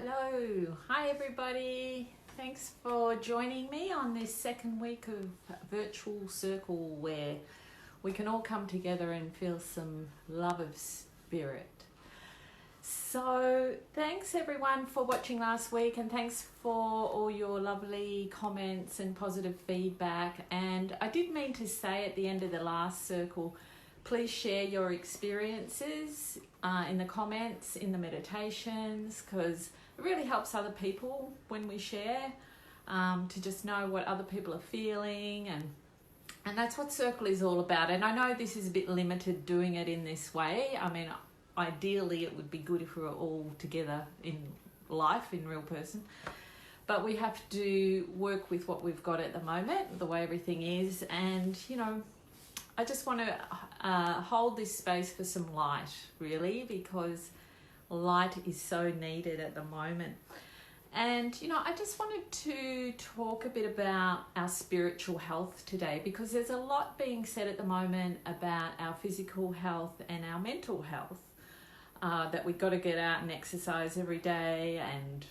Hello, hi everybody. Thanks for joining me on this second week of virtual circle where we can all come together and feel some love of spirit. So thanks everyone for watching last week, and thanks for all your lovely comments and positive feedback. And I did mean to say at the end of the last circle, please share your experiences in the comments, in the meditations, because it really helps other people when we share, to just know what other people are feeling, and that's what Circle is all about. And I know this is a bit limited doing it in this way. I mean, ideally it would be good if we were all together in life, in real person, but we have to work with what we've got at the moment, the way everything is. And I just want to hold this space for some light, really, because light is so needed at the moment. And I just wanted to talk a bit about our spiritual health today, because there's a lot being said at the moment about our physical health and our mental health, that we've got to get out and exercise every day, and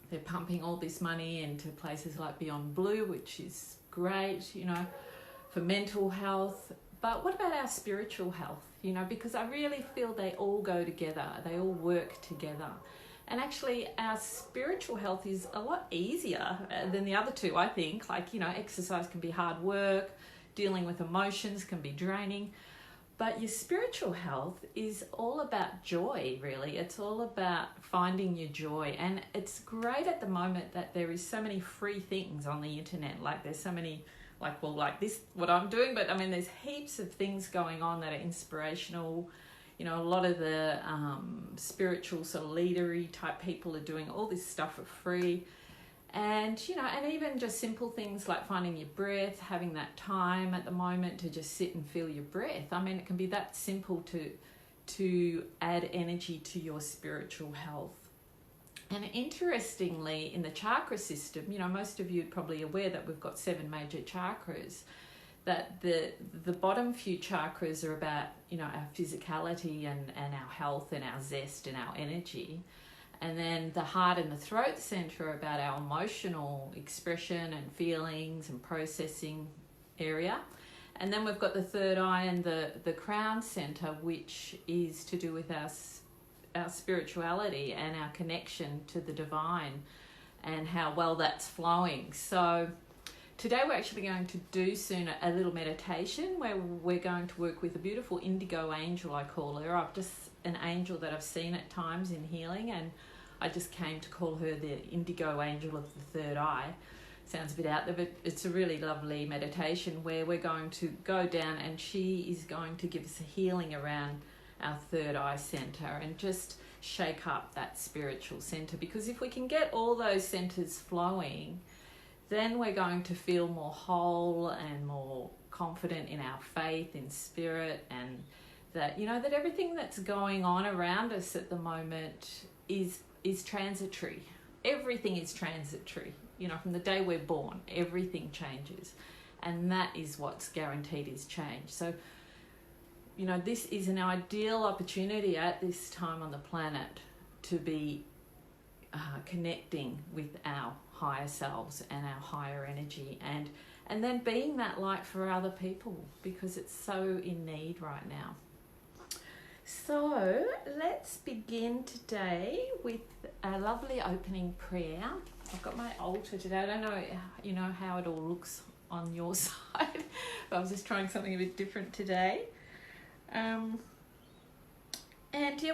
they're pumping all this money into places like Beyond Blue, which is great, for mental health. But what about our spiritual health? Because I really feel they all go together, they all work together. And actually our spiritual health is a lot easier than the other two, I think. Exercise can be hard work, dealing with emotions can be draining. But your spiritual health is all about joy, really. It's all about finding your joy. And it's great at the moment that there is so many free things on the internet. There's so many, like this, what I'm doing, but I mean, there's heaps of things going on that are inspirational. A lot of the spiritual sort of leadery type people are doing all this stuff for free. And, and even just simple things like finding your breath, having that time at the moment to just sit and feel your breath. I mean, it can be that simple to add energy to your spiritual health. And interestingly, in the chakra system, most of you are probably aware that we've got 7 major chakras, that the bottom few chakras are about, our physicality and our health and our zest and our energy. And then the heart and the throat center are about our emotional expression and feelings and processing area. And then we've got the third eye and the crown center, which is to do with our spirituality and our connection to the divine and how well that's flowing. So today we're actually going to do soon a little meditation where we're going to work with a beautiful indigo angel, I call her. I've just an angel that I've seen at times in healing, and I just came to call her the indigo angel of the third eye. Sounds a bit out there, but it's a really lovely meditation where we're going to go down and she is going to give us a healing around our third eye center and just shake up that spiritual center. Because if we can get all those centers flowing, then we're going to feel more whole and more confident in our faith, in spirit, and that, that everything that's going on around us at the moment is transitory. Everything is transitory. From the day we're born, everything changes. And that is what's guaranteed is change. So, this is an ideal opportunity at this time on the planet to be connecting with our higher selves and our higher energy, and then being that light for other people, because it's so in need right now. So let's begin today with a lovely opening prayer. I've got my altar today. I don't know, how it all looks on your side, but I was just trying something a bit different today.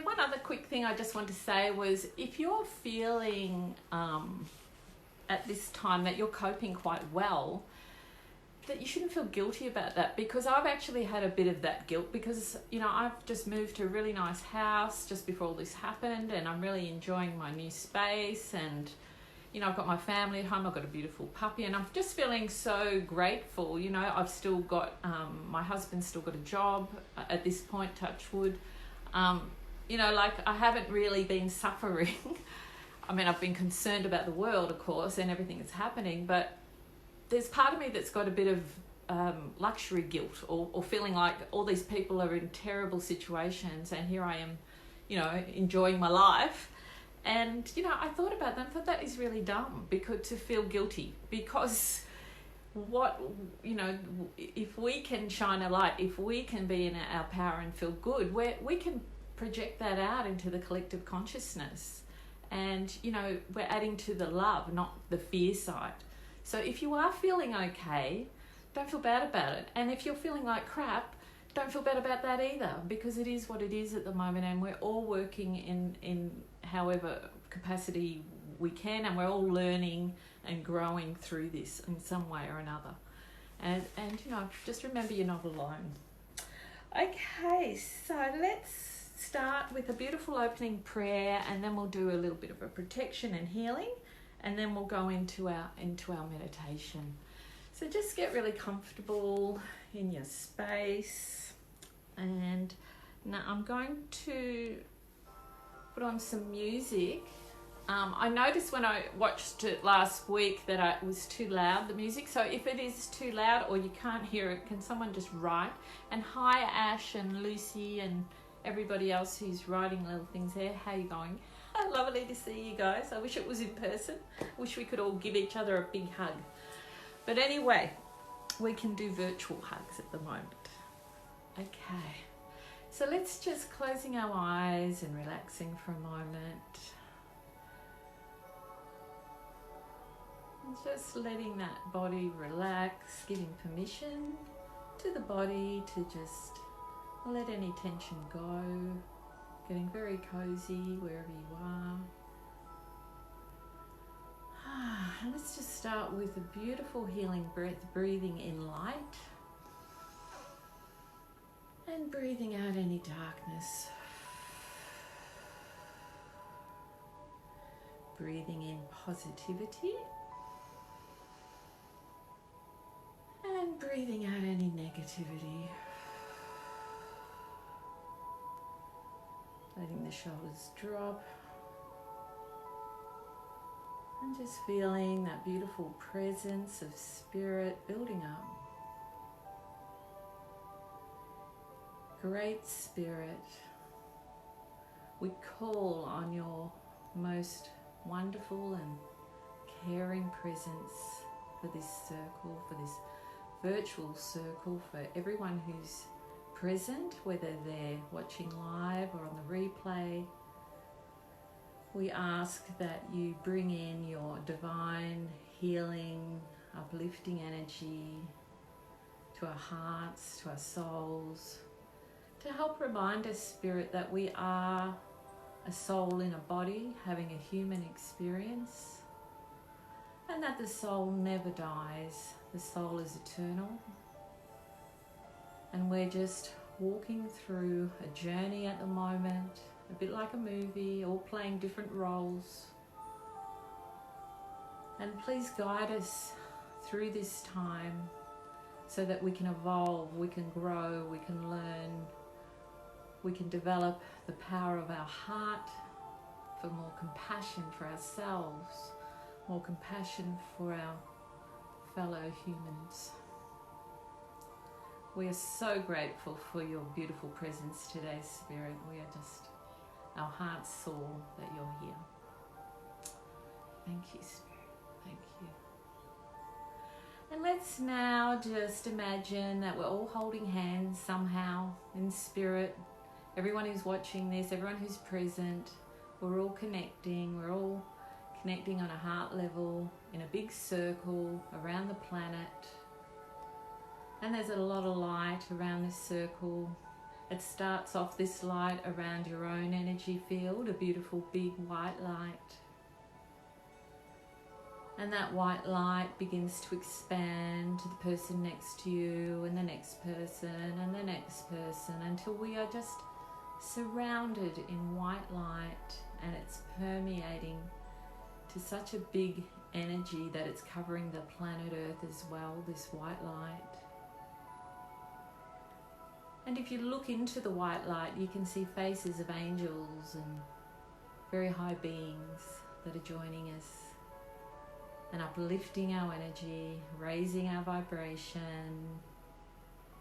One other quick thing I just want to say was, if you're feeling at this time that you're coping quite well, that you shouldn't feel guilty about that, because I've actually had a bit of that guilt, because I've just moved to a really nice house just before all this happened, and I'm really enjoying my new space, and I've got my family at home, I've got a beautiful puppy, and I'm just feeling so grateful. I've still got my husband's still got a job at this point, touch wood. I haven't really been suffering. I mean, I've been concerned about the world, of course, and everything that's happening, but there's part of me that's got a bit of luxury guilt, or feeling like all these people are in terrible situations and here I am, enjoying my life. And, you know, I thought about that and thought that is really dumb, because to feel guilty, because what, you know, if we can shine a light, if we can be in our power and feel good, we can project that out into the collective consciousness. And, you know, we're adding to the love, not the fear side. So if you are feeling okay, don't feel bad about it. And if you're feeling like crap, don't feel bad about that either, because it is what it is at the moment, and we're all working in however capacity we can, and we're all learning and growing through this in some way or another. And you know, just remember you're not alone. Okay, so let's start with a beautiful opening prayer, and then we'll do a little bit of a protection and healing, and then we'll go into our meditation. So just get really comfortable in your space, and now I'm going to put on some music. I noticed when I watched it last week that it was too loud, the music. So if it is too loud or you can't hear it, can someone just write? And hi Ash and Lucy and everybody else who's writing little things there. How you going? Lovely to see you guys. I wish it was in person. Wish we could all give each other a big hug. But anyway, we can do virtual hugs at the moment. Okay. So let's just closing our eyes and relaxing for a moment. And just letting that body relax, giving permission to the body to just let any tension go, getting very cozy wherever you are. And let's just start with a beautiful healing breath, breathing in light and breathing out any darkness. Breathing in positivity and breathing out any negativity. Letting the shoulders drop. And just feeling that beautiful presence of spirit building up. Great Spirit, we call on your most wonderful and caring presence for this circle, for this virtual circle, for everyone who's present, whether they're watching live or on the replay. We ask that you bring in your divine healing, uplifting energy to our hearts, to our souls, to help remind us, Spirit, that we are a soul in a body having a human experience, and that the soul never dies. The soul is eternal, and we're just walking through a journey at the moment, a bit like a movie, all playing different roles. And please guide us through this time so that we can evolve, we can grow, we can learn, we can develop the power of our heart for more compassion for ourselves, more compassion for our fellow humans. We are so grateful for your beautiful presence today, Spirit. We are just, our hearts soar that you're here. Thank you, Spirit. Thank you. And let's now just imagine that we're all holding hands somehow in spirit. Everyone who's watching this, everyone who's present, we're all connecting. We're all connecting on a heart level in a big circle around the planet. And there's a lot of light around this circle. It starts off, this light, around your own energy field, a beautiful big white light. And that white light begins to expand to the person next to you and the next person and the next person, until we are just surrounded in white light, and it's permeating to such a big energy that it's covering the planet Earth as well, this white light. And if you look into the white light, you can see faces of angels and very high beings that are joining us and uplifting our energy, raising our vibration,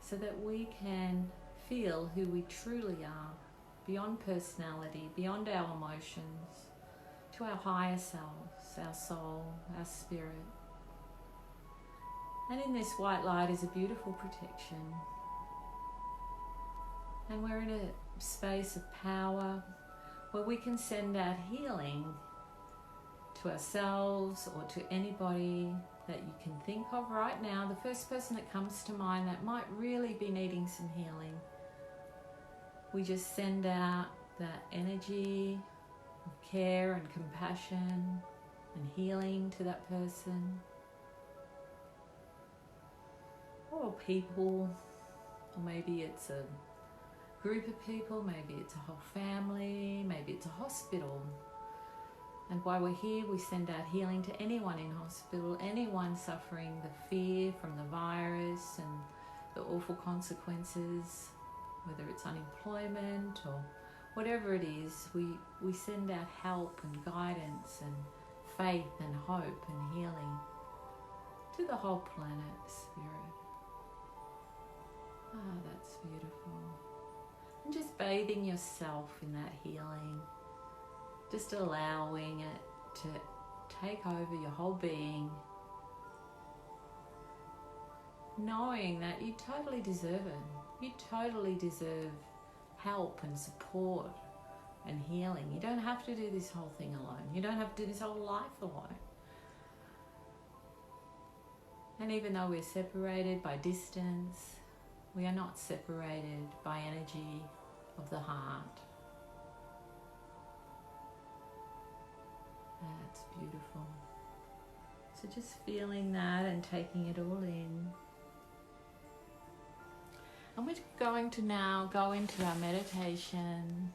so that we can feel who we truly are, beyond personality, beyond our emotions, to our higher selves, our soul, our spirit. And in this white light is a beautiful protection. And we're in a space of power where we can send out healing to ourselves or to anybody that you can think of right now. The first person that comes to mind that might really be needing some healing. We just send out that energy of care and compassion and healing to that person. Or people, or maybe it's a group of people, maybe it's a whole family, maybe it's a hospital. And while we're here, we send out healing to anyone in hospital, anyone suffering the fear from the virus and the awful consequences, whether it's unemployment or whatever it is. We send out help and guidance and faith and hope and healing to the whole planet, Spirit. Ah, that's beautiful. And just bathing yourself in that healing. Just allowing it to take over your whole being. Knowing that you totally deserve it. You totally deserve help and support and healing. You don't have to do this whole thing alone. You don't have to do this whole life alone. And even though we're separated by distance, we are not separated by energy of the heart. That's beautiful. So just feeling that and taking it all in. And we're going to now go into our meditation.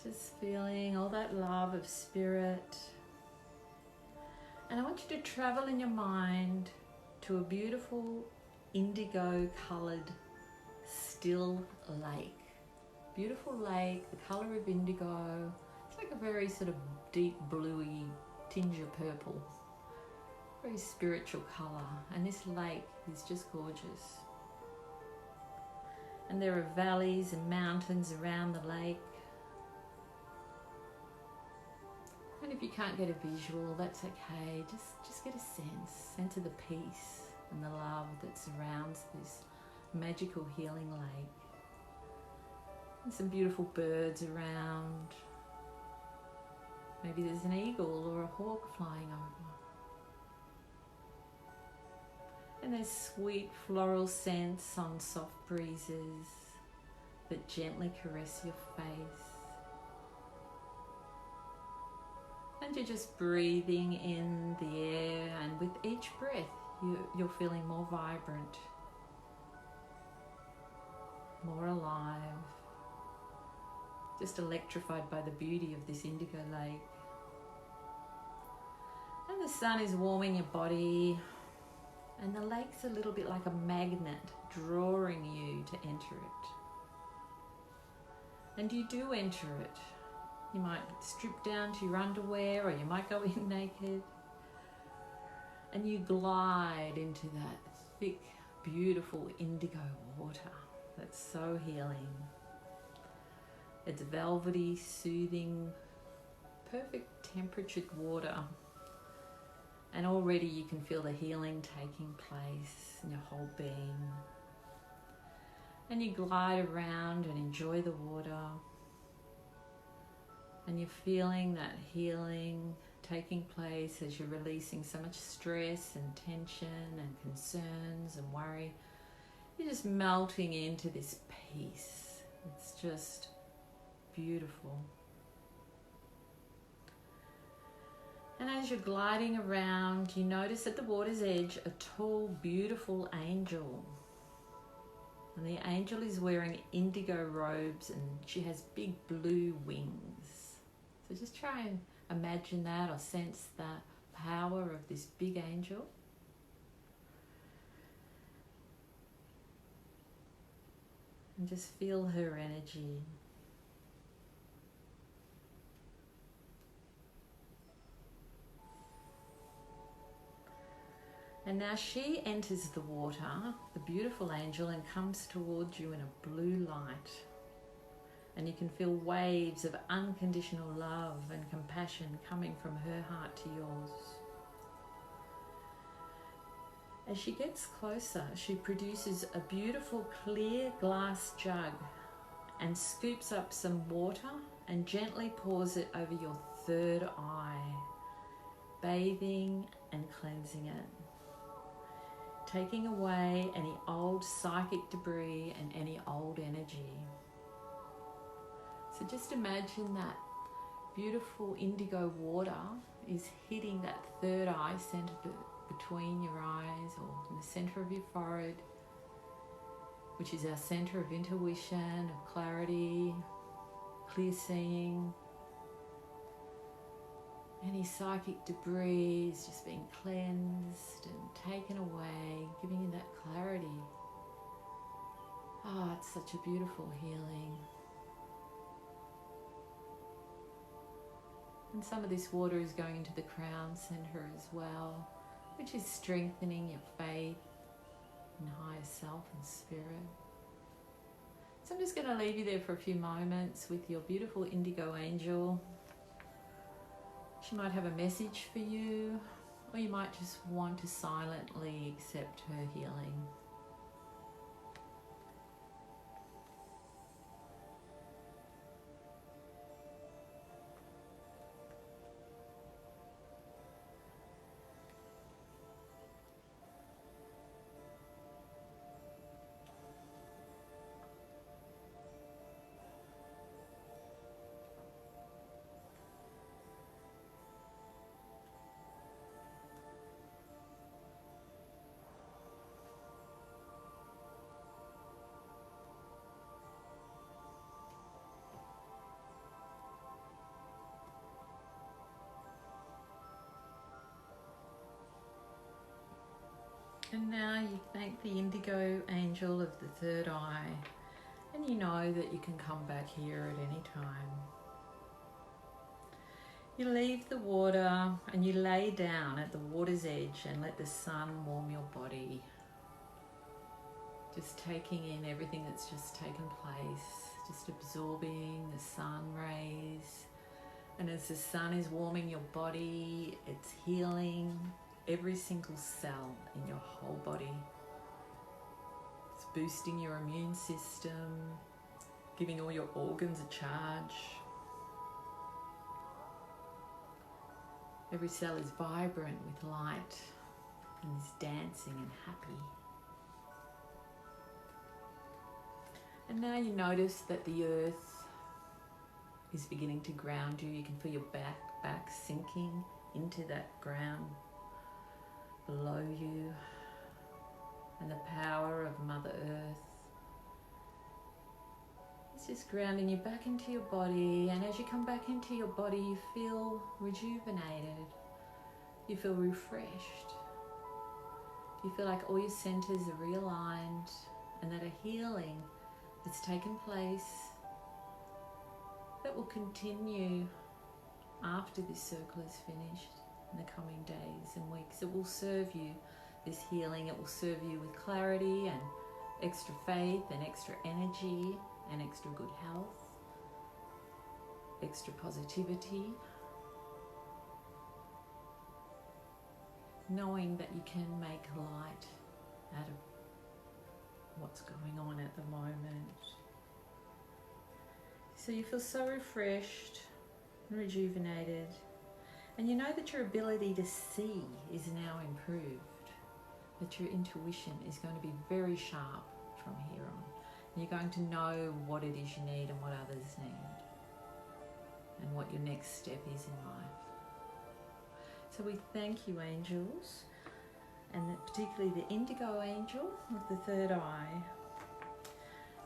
Just feeling all that love of Spirit. And I want you to travel in your mind to a beautiful indigo coloured still lake. Beautiful lake, the colour of indigo. It's like a very sort of deep bluey tinge of purple. Very spiritual colour. And this lake is just gorgeous. And there are valleys and mountains around the lake. And if you can't get a visual, that's okay. Just get a sense of the peace and the love that surrounds this magical healing lake. And some beautiful birds around. Maybe there's an eagle or a hawk flying over. And there's sweet floral scents on soft breezes that gently caress your face. And you're just breathing in the air, and with each breath you're feeling more vibrant, more alive, just electrified by the beauty of this indigo lake. And the sun is warming your body, and the lake's a little bit like a magnet drawing you to enter it. And you do enter it. You might strip down to your underwear, or you might go in naked. And you glide into that thick, beautiful indigo water that's so healing. It's velvety, soothing, perfect temperatured water. And already you can feel the healing taking place in your whole being. And you glide around and enjoy the water. And you're feeling that healing taking place as you're releasing so much stress and tension and concerns and worry. You're just melting into this peace. It's just beautiful. And as you're gliding around, you notice at the water's edge a tall, beautiful angel. And the angel is wearing indigo robes, and she has big blue wings. So just try and imagine that, or sense the power of this big angel. And just feel her energy. And now she enters the water, the beautiful angel, and comes towards you in a blue light. And you can feel waves of unconditional love and compassion coming from her heart to yours. As she gets closer, she produces a beautiful clear glass jug and scoops up some water and gently pours it over your third eye, bathing and cleansing it, taking away any old psychic debris and any old energy. So just imagine that beautiful indigo water is hitting that third eye center between your eyes or in the center of your forehead, which is our center of intuition, of clarity, clear seeing. Any psychic debris is just being cleansed and taken away, giving you that clarity. Ah, it's such a beautiful healing. And some of this water is going into the crown center as well, which is strengthening your faith in higher self and spirit. So I'm just going to leave you there for a few moments with your beautiful indigo angel. She might have a message for you, or you might just want to silently accept her healing. And now you thank the indigo angel of the third eye, and you know that you can come back here at any time. You leave the water and you lay down at the water's edge and let the sun warm your body. Just taking in everything that's just taken place, just absorbing the sun rays. And as the sun is warming your body, it's healing every single cell in your whole body. It's boosting your immune system, giving all your organs a charge. Every cell is vibrant with light and is dancing and happy. And now you notice that the earth is beginning to ground you. You can feel your back sinking into that ground below you, and the power of Mother Earth is just grounding you back into your body. And as you come back into your body, you feel rejuvenated, you feel refreshed, you feel like all your centers are realigned and that a healing has taken place that will continue after this circle is finished. In the coming days and weeks, it will serve you, this healing. It will serve you with clarity and extra faith and extra energy and extra good health, extra positivity, knowing that you can make light out of what's going on at the moment. So you feel so refreshed and rejuvenated. And you know that your ability to see is now improved, that your intuition is going to be very sharp from here on. And you're going to know what it is you need and what others need, and what your next step is in life. So we thank you, angels, and particularly the indigo angel with the third eye.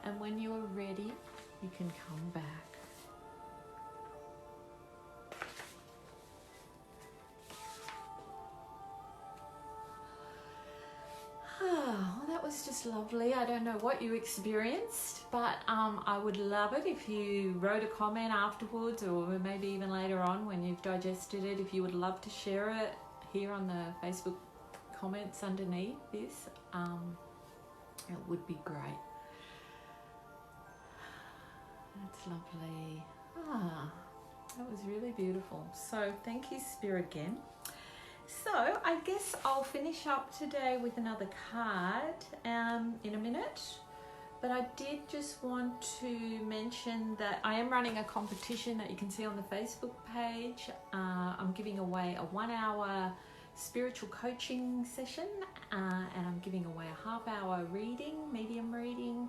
And when you're ready, you can come back. Well, that was just lovely. I don't know what you experienced, but I would love it if you wrote a comment afterwards, or maybe even later on when you've digested it, if you would love to share it here on the Facebook comments underneath this. It would be great. That's lovely. Ah, that was really beautiful. So thank you, Spirit, again. So I guess I'll finish up today with another card in a minute. But I did just want to mention that I am running a competition that you can see on the Facebook page. I'm giving away a 1 hour spiritual coaching session, and I'm giving away a half-hour reading, medium reading.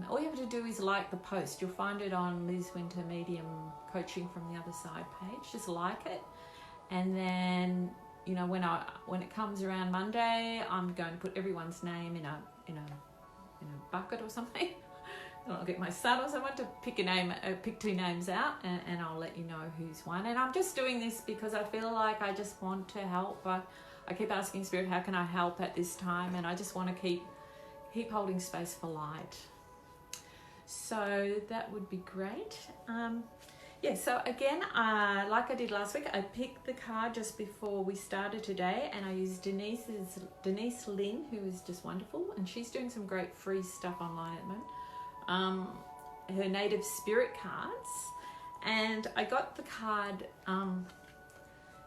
All you have to do is like the post. You'll find it on Liz Winter Medium Coaching from the Other Side page. Just like it, and then when it comes around Monday, I'm going to put everyone's name in a bucket or something. And I'll get my son or someone to pick two names out, and I'll let you know who's won. And I'm just doing this because I feel like I just want to help. I keep asking Spirit, how can I help at this time? And I just want to keep holding space for light. So that would be great. So again, like I did last week, I picked the card just before we started today, and I used Denise Lynn, who is just wonderful, and she's doing some great free stuff online at the moment. Her native spirit cards, and I got the card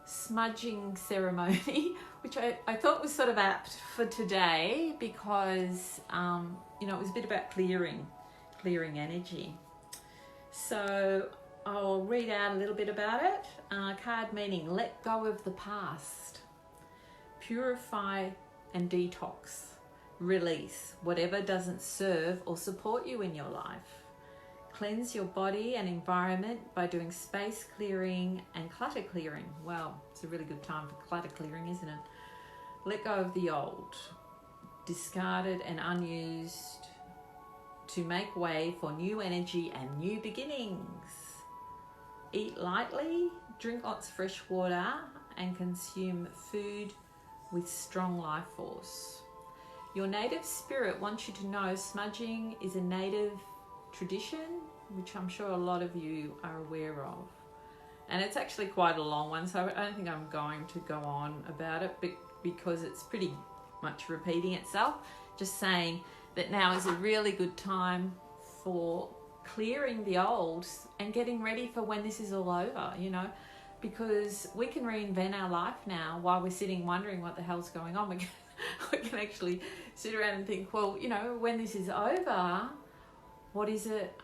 smudging ceremony, which I thought was sort of apt for today because it was a bit about clearing energy. So I'll read out a little bit about it. Card meaning: let go of the past, purify and detox, release whatever doesn't serve or support you in your life. Cleanse your body and environment by doing space clearing and clutter clearing. Well, it's a really good time for clutter clearing, isn't it? Let go of the old, discarded and unused, to make way for new energy and new beginnings. Eat lightly, drink lots of fresh water, and consume food with strong life force. Your native spirit wants you to know smudging is a native tradition, which I'm sure a lot of you are aware of. And it's actually quite a long one, so I don't think I'm going to go on about it because it's pretty much repeating itself. Just saying that now is a really good time for clearing the old and getting ready for when this is all over, because we can reinvent our life now while we're sitting wondering what the hell's going on. We can actually sit around and think, well, when this is over, what is it,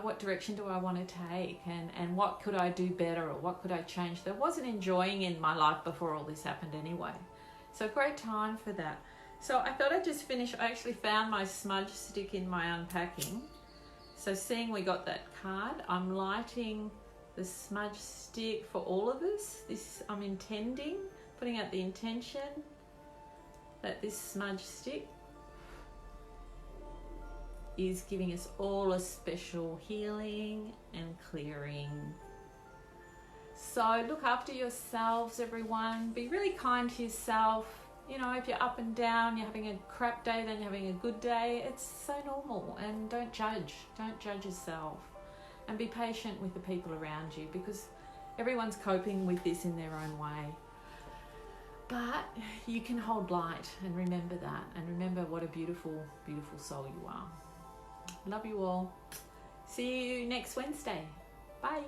what direction do I want to take, and what could I do better, or what could I change that I wasn't enjoying in my life before all this happened anyway. So great time for that. So I thought I'd just finish. I actually found my smudge stick in my unpacking. So seeing we got that card, I'm lighting the smudge stick for all of us. I'm putting out the intention that this smudge stick is giving us all a special healing and clearing. So look after yourselves, everyone. Be really kind to yourself. If you're up and down, you're having a crap day, then you're having a good day, it's so normal. And don't judge yourself, and be patient with the people around you, because everyone's coping with this in their own way. But you can hold light, and remember that, and remember what a beautiful, beautiful soul you are. Love you all. See you next Wednesday. Bye.